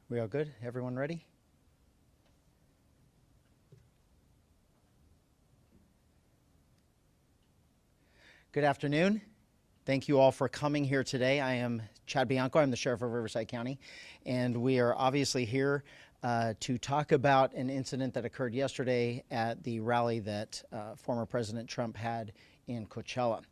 We all good? Everyone ready? Good afternoon. Thank you all for coming here today. I am Chad Bianco. I'm the Sheriff of Riverside County, and we are obviously here to talk about an incident that occurred yesterday at the rally that former President Trump had in Coachella.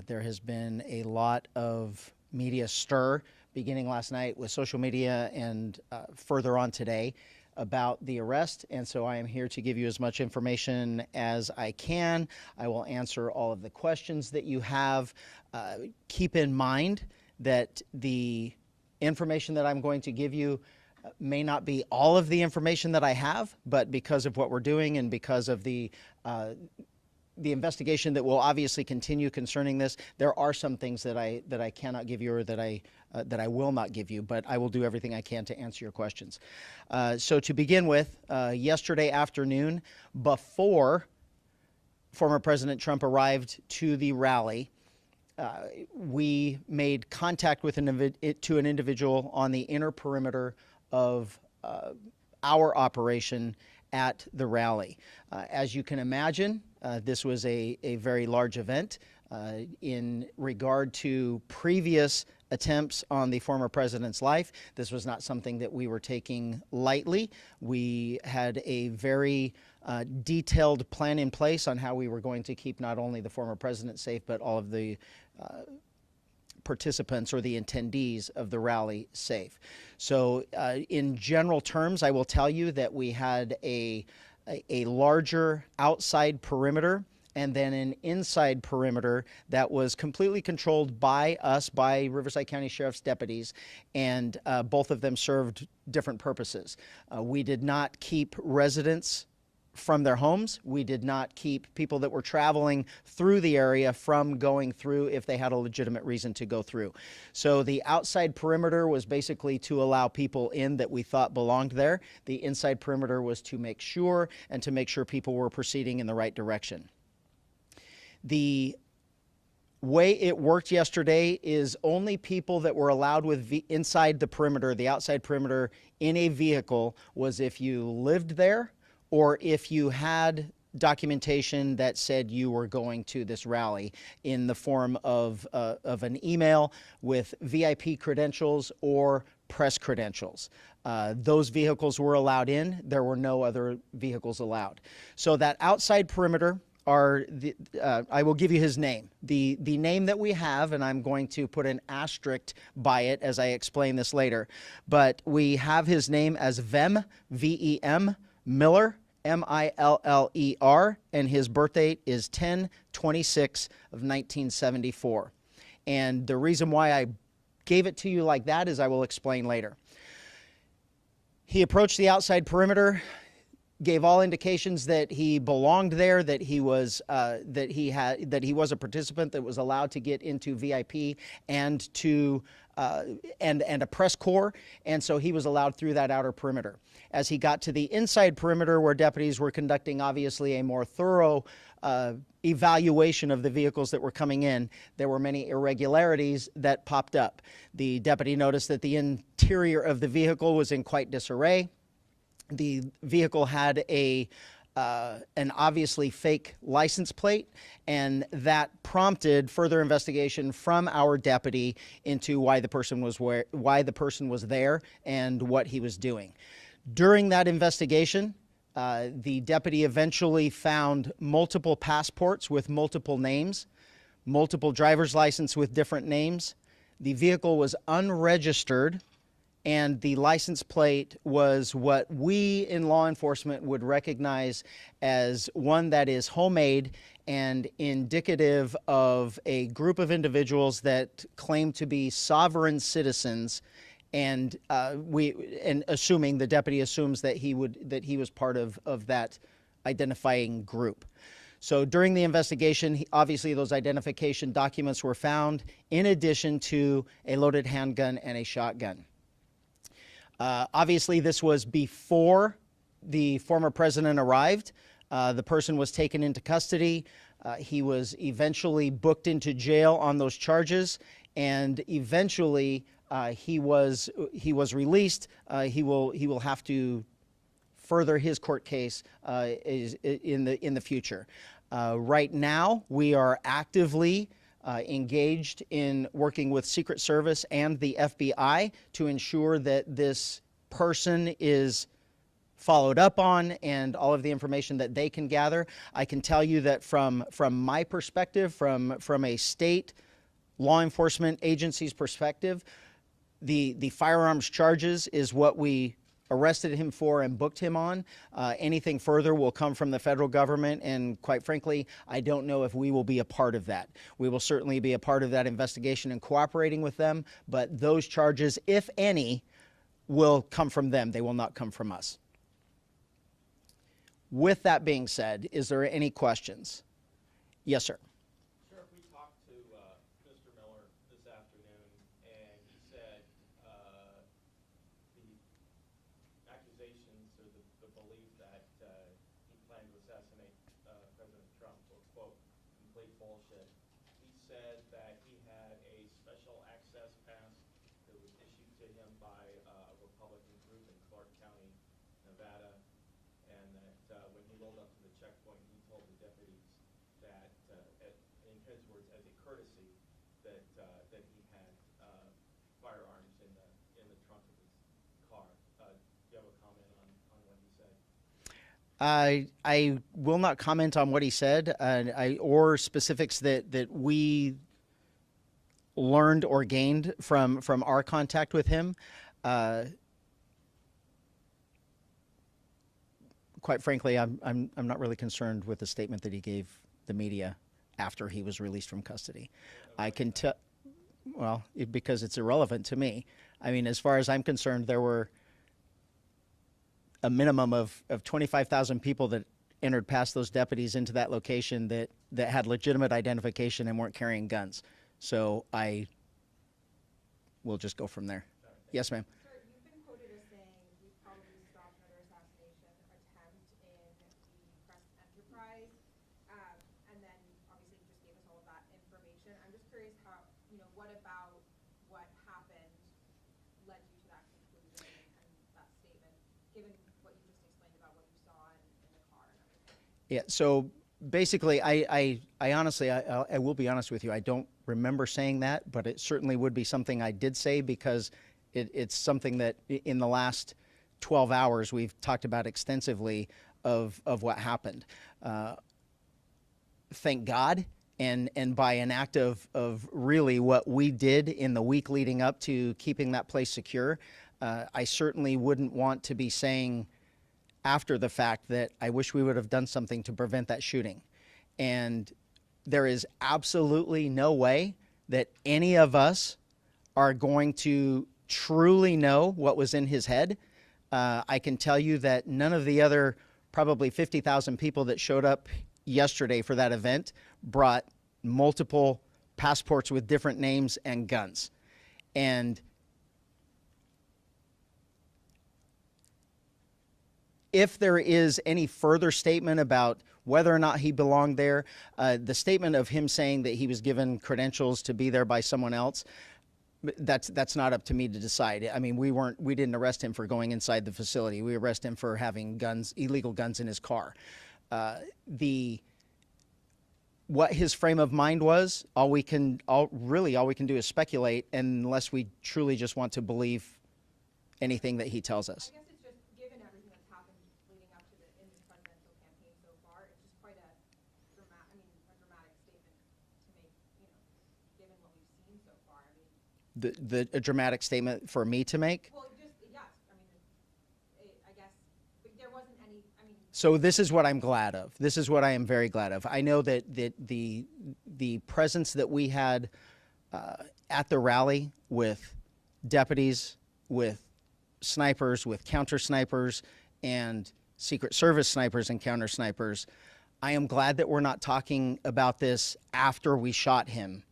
There has been a lot of media stir beginning last night with social media and further on today about the arrest, and so I am here to give you as much information as I can. I will answer all of the questions that you have. Keep in mind that the information that I'm going to give you may not be all of the information that I have, but because of what we're doing and because of the investigation that will obviously continue concerning this, there are some things that I cannot give you or that I will not give you, but I will do everything I can to answer your questions. So to begin with, yesterday afternoon, before former President Trump arrived to the rally, we made contact with an individual on the inner perimeter of our operation at the rally. As you can imagine, this was a very large event. In regard to previous attempts on the former president's life, this was not something that we were taking lightly. We had a very detailed plan in place on how we were going to keep not only the former president safe, but all of the participants or the attendees of the rally safe. So in general terms, I will tell you that we had a larger outside perimeter and then an inside perimeter that was completely controlled by us, by Riverside County Sheriff's deputies, and both of them served different purposes. We did not keep residents from their homes. We did not keep people that were traveling through the area from going through if they had a legitimate reason to go through. So the outside perimeter was basically to allow people in that we thought belonged there. The inside perimeter was to make sure and to make sure people were proceeding in the right direction. The way it worked yesterday is only people that were allowed inside the perimeter, the outside perimeter in a vehicle, was if you lived there or if you had documentation that said you were going to this rally in the form of an email with VIP credentials or press credentials. Those vehicles were allowed in. There were no other vehicles allowed. So that outside perimeter are I will give you his name. The name that we have, and I'm going to put an asterisk by it as I explain this later, but we have his name as Vem, V-E-M, Miller, M-I-L-L-E-R, and his birth date is 10/26 of 1974. And the reason why I gave it to you like that is I will explain later. He approached the outside perimeter, gave all indications that he belonged there, that he was a participant that was allowed to get into VIP and to and a press corps, and so he was allowed through that outer perimeter. As he got to the inside perimeter, where deputies were conducting obviously a more thorough evaluation of the vehicles that were coming in, there were many irregularities that popped up. The deputy noticed that the interior of the vehicle was in quite disarray. The vehicle had an obviously fake license plate, and that prompted further investigation from our deputy into why the person was there and what he was doing. During that investigation, the deputy eventually found multiple passports with multiple names, multiple driver's license with different names. The vehicle was unregistered, and the license plate was what we in law enforcement would recognize as one that is homemade and indicative of a group of individuals that claim to be sovereign citizens, and assuming the deputy assumes that he was part of that identifying group. So during the investigation, obviously those identification documents were found, in addition to a loaded handgun and a shotgun. Obviously, this was before the former president arrived. The person was taken into custody. He was eventually booked into jail on those charges, and eventually He was released. He will have to further his court case is in the future. Right now, we are actively engaged in working with Secret Service and the FBI to ensure that this person is followed up on and all of the information that they can gather. I can tell you that from my perspective, from a state law enforcement agency's perspective, the firearms charges is what we arrested him for and booked him on. Anything further will come from the federal government, and quite frankly, I don't know if we will be a part of that. We will certainly be a part of that investigation and cooperating with them, but those charges, if any, will come from them. They will not come from us. With that being said, is there any questions? Yes, sir. Sheriff, we talked to Mr. Miller this afternoon, and he said the accusations or the belief that he planned to assassinate President Trump were, quote, complete bullshit. He said that he had a special access pass that was issued to him by a Republican group in Clark County, Nevada, and that when he rolled up to the checkpoint, he told the deputies that, in his words, as a courtesy, that he had firearms in the trunk of his car. Do you have a comment on what he said? I will not comment on what he said, or specifics that we learned or gained from our contact with him. Quite frankly, I'm not really concerned with the statement that he gave the media after he was released from custody. I can tell, well, because it's irrelevant to me. I mean, as far as I'm concerned, there were a minimum of 25,000 people that entered past those deputies into that location that had legitimate identification and weren't carrying guns. So I will just go from there. Yes, ma'am. Sir, you've been quoted as saying we probably stopped another assassination attempt in the press enterprise, and then obviously you just gave us all of that information. I'm just curious how, what about what happened led you to that conclusion and that statement, given what you just explained about what you saw in the car and everything? Yeah, so basically, I honestly, I will be honest with you, I don't remember saying that, but it certainly would be something I did say because it's something that in the last 12 hours we've talked about extensively of what happened. Thank God, and by an act of really what we did in the week leading up to keeping that place secure, I certainly wouldn't want to be saying after the fact that I wish we would have done something to prevent that shooting. And there is absolutely no way that any of us are going to truly know what was in his head. I can tell you that none of the other probably 50,000 people that showed up yesterday for that event brought multiple passports with different names and guns. And if there is any further statement about whether or not he belonged there, the statement of him saying that he was given credentials to be there by someone else, that's not up to me to decide. I mean, we didn't arrest him for going inside the facility. We arrested him for having guns, illegal guns in his car. What his frame of mind was, all we can do is speculate, unless we truly just want to believe anything that he tells us. I guess it's just, given everything that's happened leading up to in this presidential campaign so far, it's just quite a dramatic statement to make, given what we've seen so far. I mean, A dramatic statement for me to make? well, just, yes, I mean, I guess, but there wasn't any, So this is what I'm glad of. This is what I am very glad of. I know that the presence that we had at the rally with deputies, with snipers, with counter snipers, and Secret Service snipers and counter snipers, I am glad that we're not talking about this after we shot him.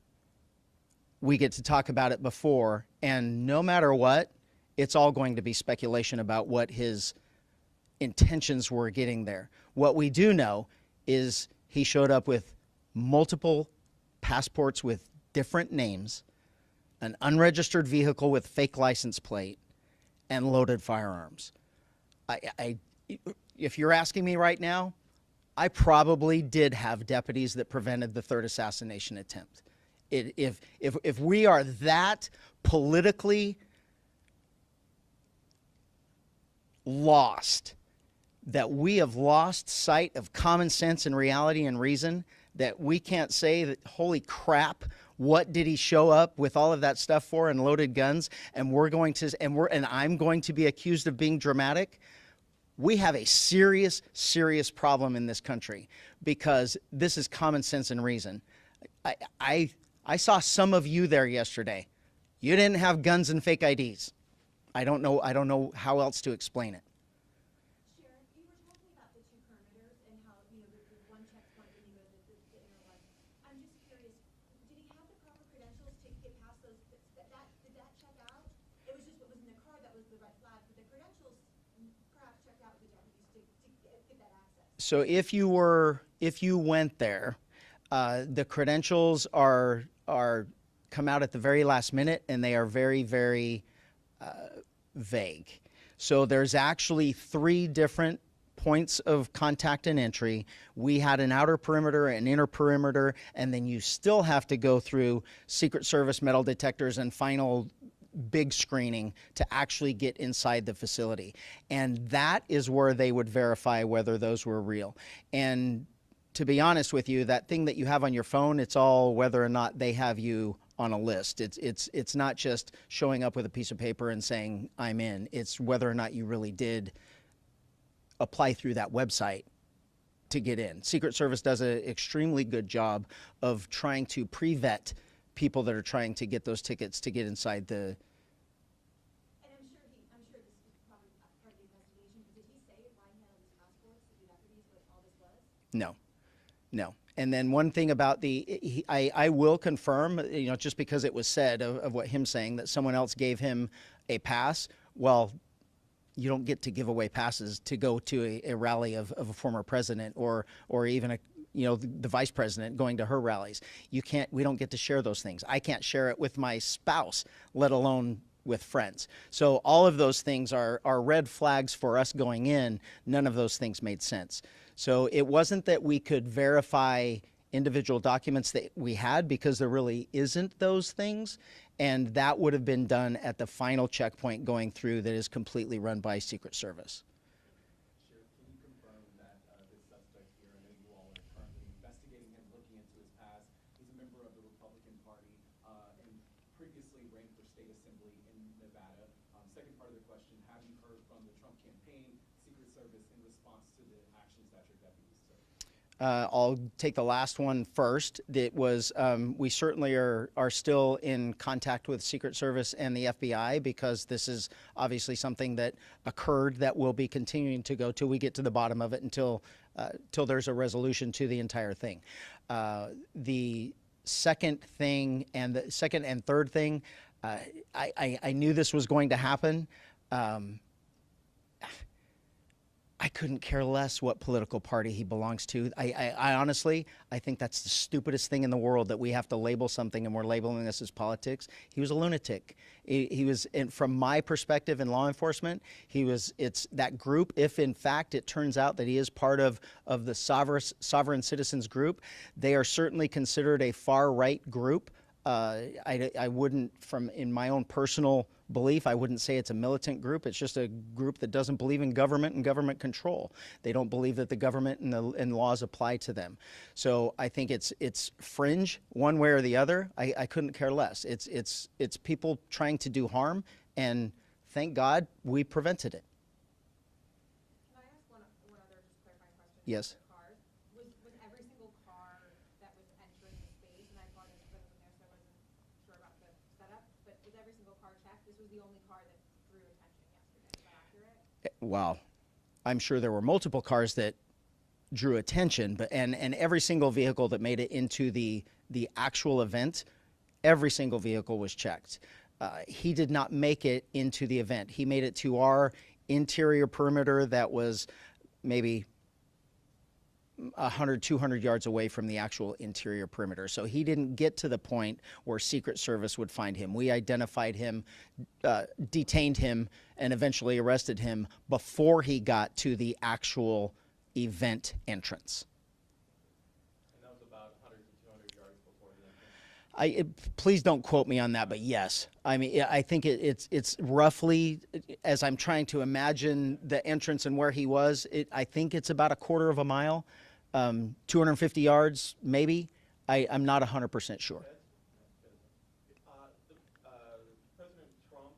We get to talk about it before, and no matter what, it's all going to be speculation about what his intentions were getting there. What we do know is he showed up with multiple passports with different names, an unregistered vehicle with fake license plate, and loaded firearms. If you're asking me right now, I probably did have deputies that prevented the third assassination attempt. If we are that politically lost, that we have lost sight of common sense and reality and reason, that we can't say that, holy crap, what did he show up with all of that stuff for and loaded guns, and I'm going to be accused of being dramatic. We have a serious, serious problem in this country, because this is common sense and reason. I saw some of you there yesterday. You didn't have guns and fake IDs. I don't know how else to explain it. Sheriff, you were talking about the two perimeters and how, the one checkpoint and you go to the inner one. I'm just curious, did he have the proper credentials to get past those, did that check out? It was just what was in the car that was the red flag, but the credentials perhaps checked out with the deputies to get that access. So if you went there, the credentials are come out at the very last minute, and they are very, very vague. So there's actually 3 different points of contact and entry. We had an outer perimeter, an inner perimeter, and then you still have to go through Secret Service metal detectors and final big screening to actually get inside the facility. And that is where they would verify whether those were real. And to be honest with you, that thing that you have on your phone, it's all whether or not they have you on a list. It's not just showing up with a piece of paper and saying, I'm in. It's whether or not you really did apply through that website to get in. Secret Service does an extremely good job of trying to pre-vet people that are trying to get those tickets to get inside the. And I'm sure this is probably part of the investigation, but did he say why he had all these passports to the deputies what all this was? No. And then one thing about I will confirm, just because it was said of what him saying that someone else gave him a pass. Well, you don't get to give away passes to go to a rally of a former president or even the vice president going to her rallies. We don't get to share those things. I can't share it with my spouse, let alone with friends. So all of those things are red flags for us going in. None of those things made sense. So it wasn't that we could verify individual documents that we had, because there really isn't those things. And that would have been done at the final checkpoint going through that is completely run by Secret Service. Sheriff, can you confirm that this suspect here, I know you all are currently investigating him, looking into his past. He's a member of the Republican Party and previously ran for state assembly in Nevada. Second part of the question, have you heard from the Trump campaign, Secret Service, in response to the actions that your deputies took? I'll take the last one first. It was we certainly are still in contact with Secret Service and the FBI, because this is obviously something that occurred that we'll be continuing to go till we get to the bottom of it, until there's a resolution to the entire thing. The second thing and the second and third thing, I knew this was going to happen. I couldn't care less what political party he belongs to. I honestly, I think that's the stupidest thing in the world, that we have to label something and we're labeling this as politics. He was a lunatic. He was, and from my perspective in law enforcement, it's that group, if in fact it turns out that he is part of the sovereign citizens group, they are certainly considered a far-right group. I wouldn't, in my own personal belief, I wouldn't say it's a militant group. It's just a group that doesn't believe in government and government control. They don't believe that the government and laws apply to them. So I think it's fringe one way or the other. I couldn't care less. It's people trying to do harm, and thank God we prevented it. Can I ask one other just clarifying question? Yes. The cars. Was every single car that was entering the space, and I apologize if I wasn't there, so I wasn't sure about the setup, but was every single car checked? This was the only car that drew attention yesterday. Is that accurate? Well, I'm sure there were multiple cars that drew attention, but and every single vehicle that made it into the actual event, every single vehicle was checked. He did not make it into the event. He made it to our interior perimeter that was maybe 100, 200 yards away from the actual interior perimeter. So he didn't get to the point where Secret Service would find him. We identified him, detained him, and eventually arrested him before he got to the actual event entrance. And that was about 100 to 200 yards before the entrance. Please don't quote me on that, but yes. I mean, I think it's roughly, as I'm trying to imagine the entrance and where he was, I think it's about a quarter of a mile, 250 yards, maybe. I'm not 100% sure. President Trump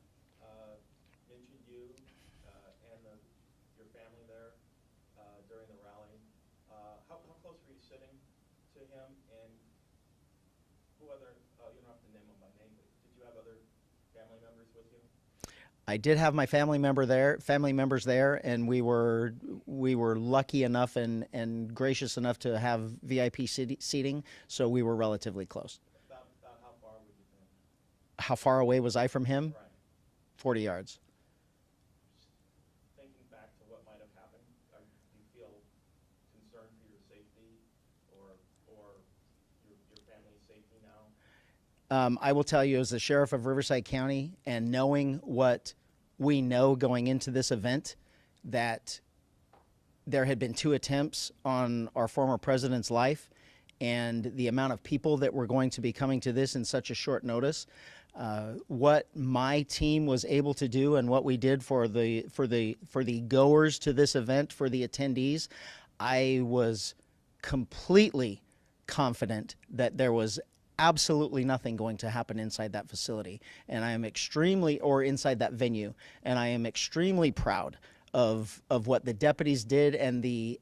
mentioned you and your family there during the rally. How close were you sitting to him, and who other, you don't have to name them by name, but did you have other family members with you? I did have my family members there, and we were lucky enough and gracious enough to have VIP seating, so we were relatively close. About how far would you think? How far away was I from him? Right. 40 yards. Just thinking back to what might have happened, do you feel concerned for your safety or your family's safety now? I will tell you, as the sheriff of Riverside County, and knowing what we know going into this event, that there had been 2 attempts on our former president's life, and the amount of people that were going to be coming to this in such a short notice, what my team was able to do and what we did for the goers to this event, for the attendees, I was completely confident that there was absolutely nothing going to happen inside that facility, and I am inside that venue, and I am extremely proud of what the deputies did and the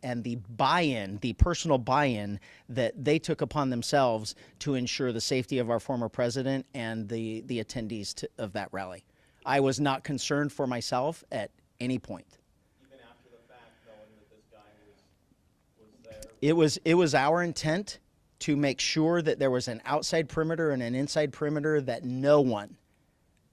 buy-in, the personal buy-in that they took upon themselves to ensure the safety of our former president and the attendees of that rally. I was not concerned for myself at any point. Even after the fact, knowing that this guy was there? It was our intent to make sure that there was an outside perimeter and an inside perimeter, that no one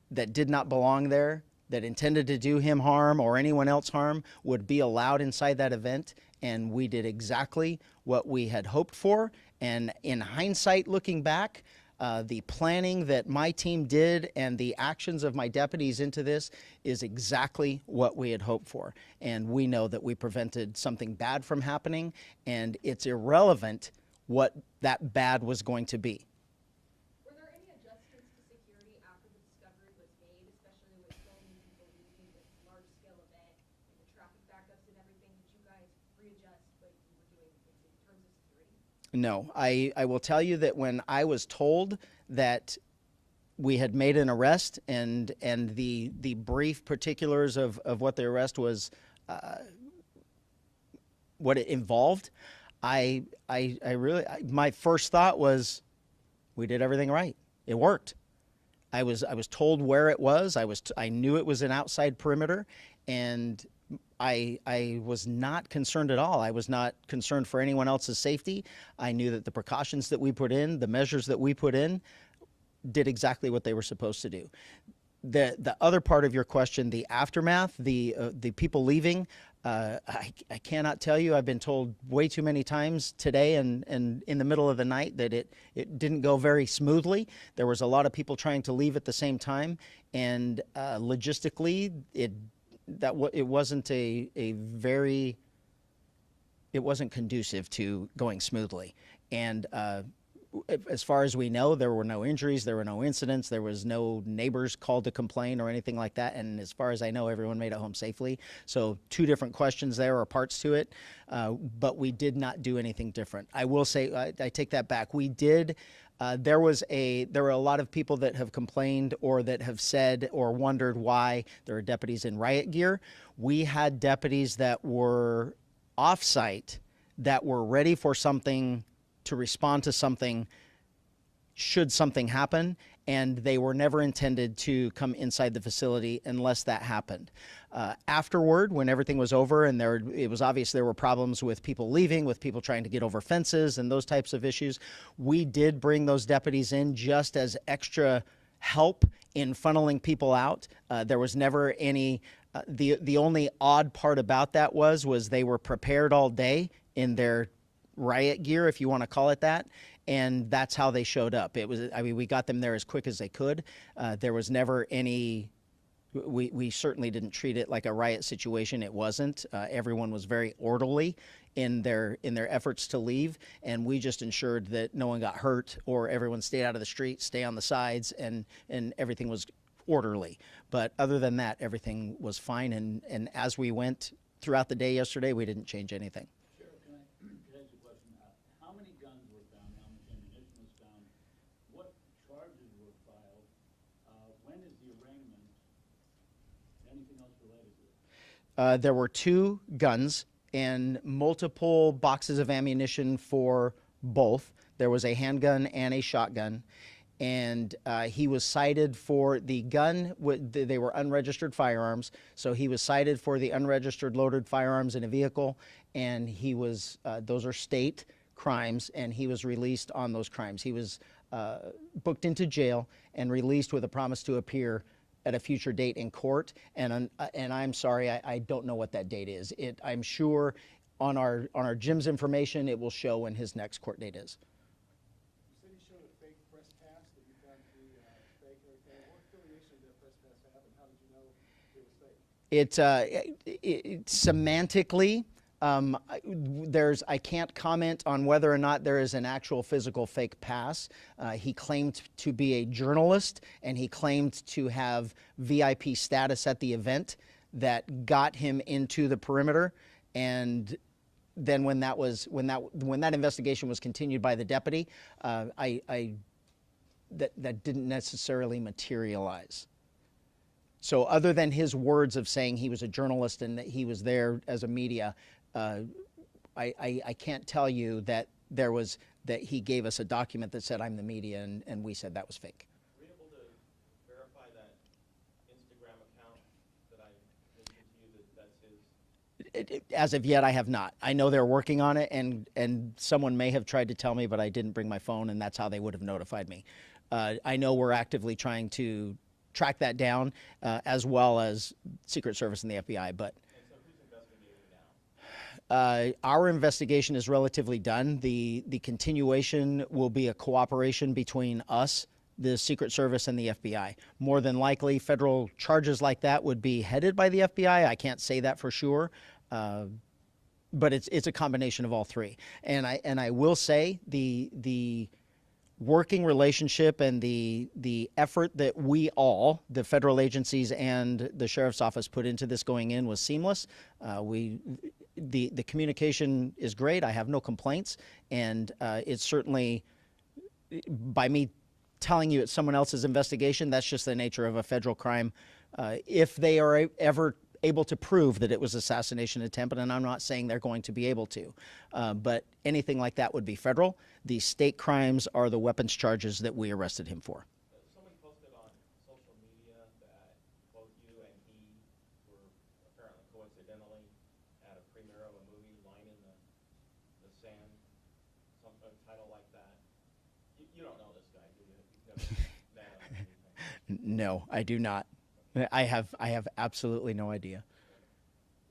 that did not belong there, that intended to do him harm or anyone else harm, would be allowed inside that event. And we did exactly what we had hoped for. And in hindsight, looking back, the planning that my team did and the actions of my deputies into this is exactly what we had hoped for. And we know that we prevented something bad from happening, and it's irrelevant what that bad was going to be. Were there any adjustments to security after the discovery was made, especially with so many people leaving this large-scale event and the traffic backups and everything? Did you guys readjust what you were doing in terms of security? No, I will tell you that when I was told that we had made an arrest and the brief particulars of what the arrest was, what it involved, I really, my first thought was, we did everything right. It worked. I was told where it was. I knew it was an outside perimeter, and I was not concerned at all. I was not concerned for anyone else's safety. I knew that the precautions that we put in, the measures that we put in, did exactly what they were supposed to do. The other part of your question, the aftermath, the people leaving, I cannot tell you. I've been told way too many times today and in the middle of the night that it didn't go very smoothly. There was a lot of people trying to leave at the same time, and logistically, it wasn't conducive to going smoothly. And as far as we know, there were no injuries, there were no incidents, there was no neighbors called to complain or anything like that. And as far as I know, everyone made it home safely. So 2 different questions there, or parts to it, but we did not do anything different. I will say, I take that back. We did. There were a lot of people that have complained or that have said or wondered why there are deputies in riot gear. We had deputies that were off-site that were ready for something, to respond to something should something happen, and they were never intended to come inside the facility unless that happened. Afterward, when everything was over and it was obvious there were problems with people leaving, with people trying to get over fences and those types of issues, we did bring those deputies in just as extra help in funneling people out. There was never any, the only odd part about that was they were prepared all day in their riot gear, if you want to call it that, and that's how they showed up. It was, I mean, we got them there as quick as they could. There was never any. We certainly didn't treat it like a riot situation. It wasn't. Everyone was very orderly in their efforts to leave, and we just ensured that no one got hurt or everyone stayed out of the street, stay on the sides, and everything was orderly. But other than that, everything was fine. And as we went throughout the day yesterday, we didn't change anything. Sheriff, can I ask you a question? How many guns were found? How much ammunition was found? What charges were filed? When is the arraignment? Anything else related to it? There were 2 guns and multiple boxes of ammunition for both. There was a handgun and a shotgun. And he was cited for the gun. They were unregistered firearms. So he was cited for the unregistered loaded firearms in a vehicle. And he was, those are state crimes, and he was released on those crimes. He was booked into jail and released with a promise to appear at a future date in court. And I'm sorry, I don't know what that date is. I'm sure on our Jim's information, it will show when his next court date is. You said you showed a fake press pass that you found to be fake or anything. What affiliation did that press pass have, and how did you know it was fake? It's semantically, I can't comment on whether or not there is an actual physical fake pass. He claimed to be a journalist, and he claimed to have VIP status at the event that got him into the perimeter. And then when that investigation was continued by the deputy, that didn't necessarily materialize. So other than his words of saying he was a journalist and that he was there as a media, I can't tell you that that he gave us a document that said I'm the media, and we said that was fake. Were you able to verify that Instagram account that I mentioned to you that's his? As of yet, I have not. I know they're working on it, and someone may have tried to tell me, but I didn't bring my phone, and that's how they would have notified me. I know we're actively trying to track that down, as well as Secret Service and the FBI. But And so who's investigating now? our investigation is relatively done. The continuation will be a cooperation between us, the Secret Service, and the FBI. More than likely, federal charges like that would be headed by the FBI. I can't say that for sure, but it's a combination of all three. And I will say the working relationship and the effort that we all, the federal agencies and the sheriff's office, put into this going in was seamless. The communication is great. I have no complaints, and it's certainly, by me telling you it's someone else's investigation, that's just the nature of a federal crime. If they are ever able to prove that it was assassination attempt, and I'm not saying they're going to be able to, but anything like that would be federal. The state crimes are the weapons charges that we arrested him for. Somebody posted on social media that both you and he were apparently coincidentally at a premiere of a movie, Line in the Sand, some title like that. You don't know this guy, do you? You've never met him or anything. No, I do not. I have absolutely no idea.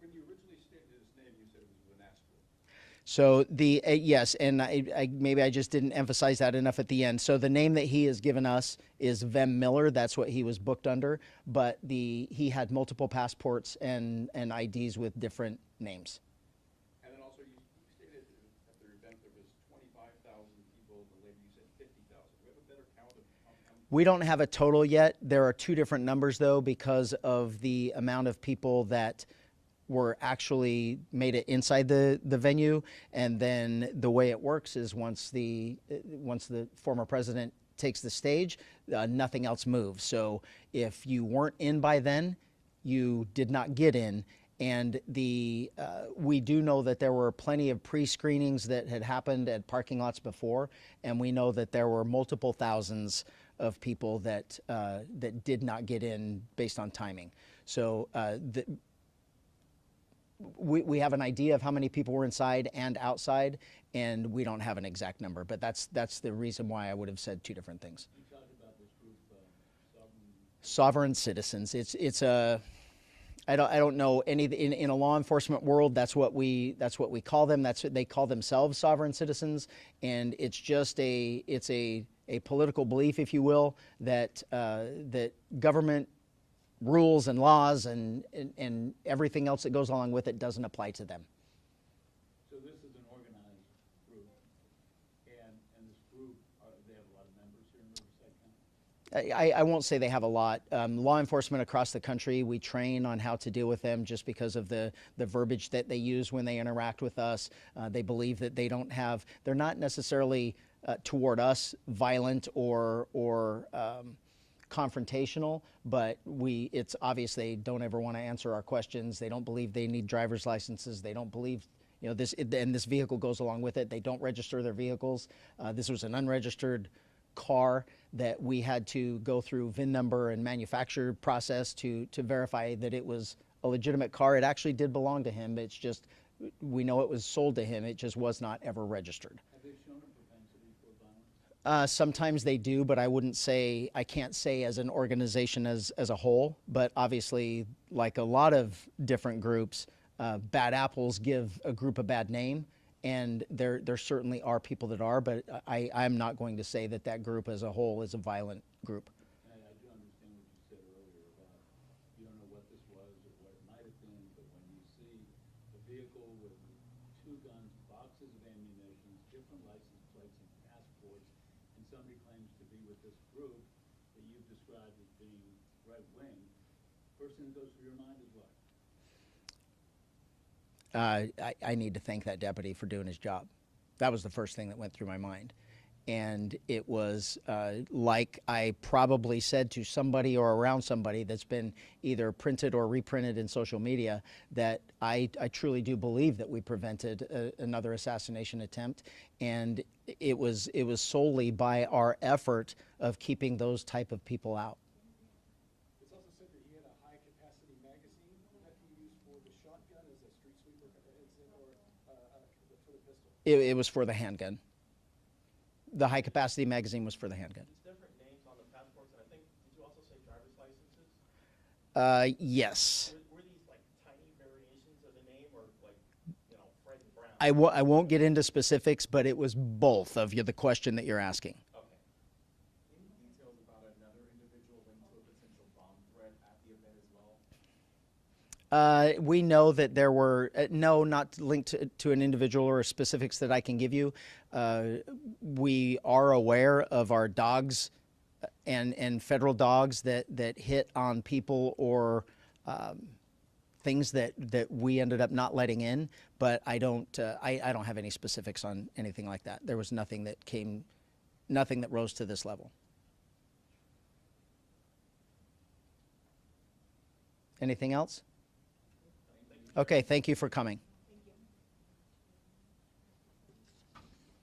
When you originally stated his name, you said it was Vanastro. So yes, and maybe I just didn't emphasize that enough at the end. So the name that he has given us is Vem Miller. That's what he was booked under. But he had multiple passports and IDs with different names. And then also you stated at their event there was 25,000 people, and later you said 50,000. Do we have a better count of how many? We don't have a total yet. There are two different numbers, though, because of the amount of people that were actually made it inside the venue. And then the way it works is once the former president takes the stage, nothing else moves. So if you weren't in by then, you did not get in. And we do know that there were plenty of pre-screenings that had happened at parking lots before, and we know that there were multiple thousands of people that did not get in based on timing. So we have an idea of how many people were inside and outside, and we don't have an exact number. But that's the reason why I would have said two different things. You talked about this group, Sovereign citizens. It's a I don't know any in a law enforcement world. That's what we call them. That's what they call themselves, sovereign citizens, and it's just a political belief, if you will, that that government rules and laws and everything else that goes along with it doesn't apply to them. So this is an organized group, and this group, they have a lot of members here in Riverside County? I won't say they have a lot. Law enforcement across the country, we train on how to deal with them just because of the verbiage that they use when they interact with us. They believe that they're not necessarily toward us violent or confrontational, but it's obvious they don't ever want to answer our questions. They don't believe they need driver's licenses. They don't believe, and this vehicle goes along with it. They don't register their vehicles. This was an unregistered car that we had to go through VIN number and manufacturer process to verify that it was a legitimate car. It actually did belong to him. It's just, we know it was sold to him. It just was not ever registered. Have they shown a propensity for violence? Sometimes they do, but I can't say as an organization as a whole, but obviously, like a lot of different groups, bad apples give a group a bad name, and there certainly are people that are, but I'm not going to say that group as a whole is a violent group. I do understand what you said earlier about you don't know what this was or what it might have been, but when you see a vehicle with 2 guns, boxes of ammunition, different license plates and passports, and somebody claims to be with this group that you've described as being right-wing, first thing that goes through your mind is what? I need to thank that deputy for doing his job. That was the first thing that went through my mind. And it was like I probably said to somebody or around somebody that's been either printed or reprinted in social media, that I truly do believe that we prevented another assassination attempt. And it was solely by our effort of keeping those type of people out. It's also said that he had a high-capacity magazine that he used for the shotgun as a street sweeper, or for the pistol. It was for the handgun. The high-capacity magazine was for the handgun. It's different names on the passports, and I think, did you also say driver's licenses? Yes. Were these like tiny variations of the name, or like, Fred and Brown? I won't get into specifics, but it was both of the question that you're asking. Okay. Any details about another individual linked to a potential bomb threat at the event as well? We know that there were, no, not linked to an individual or specifics that I can give you. We are aware of our dogs and federal dogs that hit on people or things that we ended up not letting in, but I don't have any specifics on anything like that. There was nothing that rose to this level. Anything else? Okay, thank you for coming.